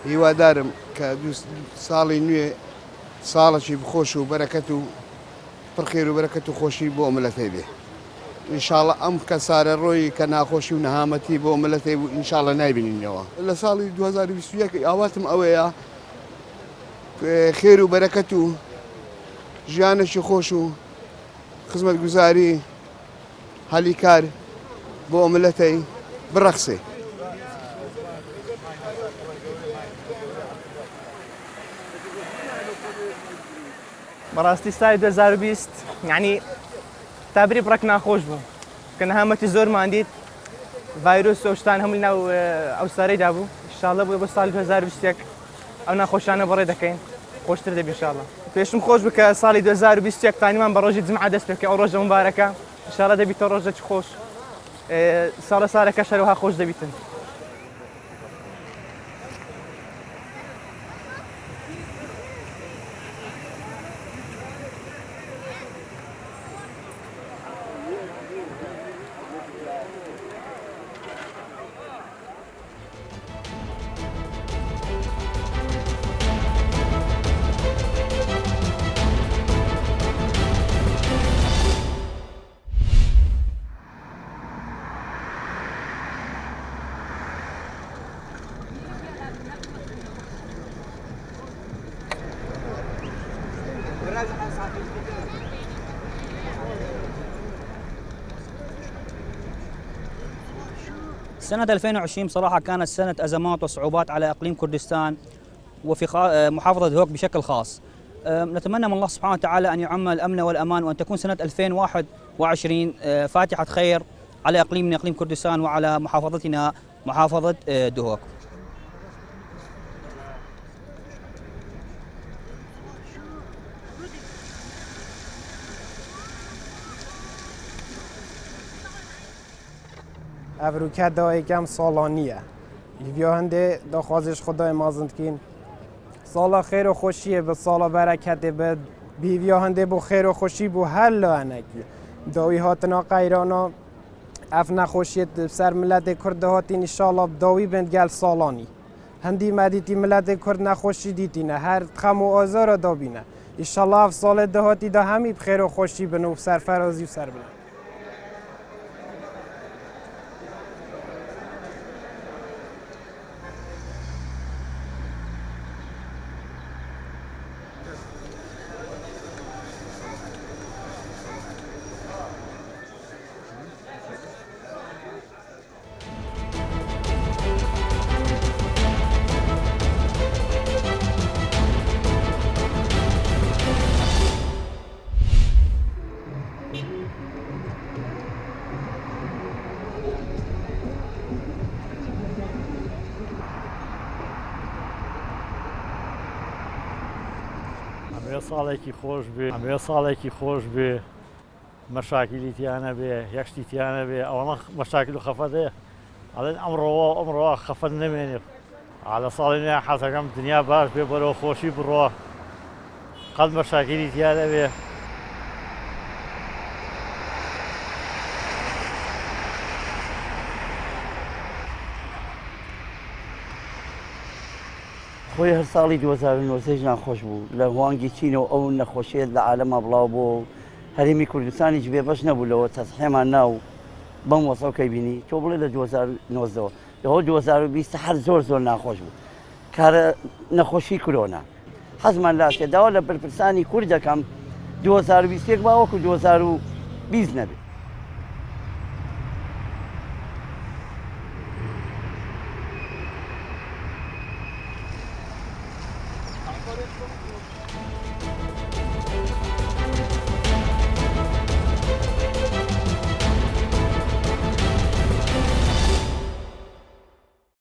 هیوادارم کە ساڵی نوێ ساڵێکی بخۆش و بەرەکەت و پڕخێر و بەرەکەت و خۆشی بۆ ملەتەی بێ. ئینشاڵە ئەم کەسارە ڕۆی کە ناخۆشی و نەهامەتی بۆ ملەتەی بوو ئینشاڵە نایبینینەوە. لە ساڵی 2021 ئاواتم ئەوەیە خێر و بەرەکەت و ژیانێکی خۆش و خزمەتگوزاری هەلی کار بۆ ملەتەی بڕەخسێ. بەڕاستی سای 2020 یعنی تابری بڕێک ناخۆش بوو کە نەهامەتی زۆرمان دیت ڤایرۆس و شتان هەموو ناو ئەو سارەیدا بوو. ئینشاڵڵە بۆ ساڵی 2021 ئەو ناخۆشانە بەڕێ دەکەین خۆشتر دەبێ ئینشاڵڵە. پێشم خۆش بکە ساڵی 2021 تانیمان بە ڕۆژی جمعە دەست پێکە ئەو ڕۆژە مبارەکە ئینشاڵڵە دەبیتە ڕۆژێکی خۆش ساڵە سارەکە شەروەها خۆش دەبیتن. سنة 2020 بصراحة كانت سنة أزمات وصعوبات على إقليم كردستان وفي محافظة دهوك بشكل خاص. نتمنى من الله سبحانه وتعالى أن يعم الأمن والأمان وأن تكون سنة 2021 فاتحة خير على إقليم من إقليم كردستان وعلى محافظتنا محافظة دهوك. افروکت دا یکم سالانیه ایویا هنده دا خوازش خدای مازند کین سالا خیر و خوشیه به سالا برکته به بیویا هنده بو خیر و خوشی بو هر لعنکی داوی هاتنا قیرانا اف نخوشیت سر ملت کرد هاتین انشالله داوی بند گل سالانی هندی مدیتی ملت کرد نخوشی دیتینه هر خم و آزار دابینه انشالله اف سال دهاتی دا همی بخیر و خوشی بنو سرفرازی و سر بلند. ساڵێکی خۆش بێ ئەمێ ساڵێکی خۆش بێ مەشاکیلی تیانە بێ یەکشتی تیانە بێ ئەوەمە مەشاکل و خەفەت هەیە ئەڵێن ئەمڕۆوە خەفەت نەمێنێ لە ساڵی نوێ حەزەکەم دنیا باش بێ بەرەوە خۆشی بڕۆ قەت مەشاکیلی تیانە بێ خۆی هەر ساڵی 2009 ناخۆش بوو لە وانگی چینەوە ئەو نەخۆشیێت لە عالەما بڵاو بۆ هەرێمی کوردستانیش بێبەش نەبوو لەوە تەسحێمان ناو بەم وەسەڵکەی بینی تۆ بڵێ لە 2009 لەهۆ 2020 هەر زۆر ناخۆش بوو کارە نەخۆشی کۆرۆنا حەزمان لاشێ داوا لە بەرپرسانی کوردەکەم 2021 باوەکو 2020 نەبێت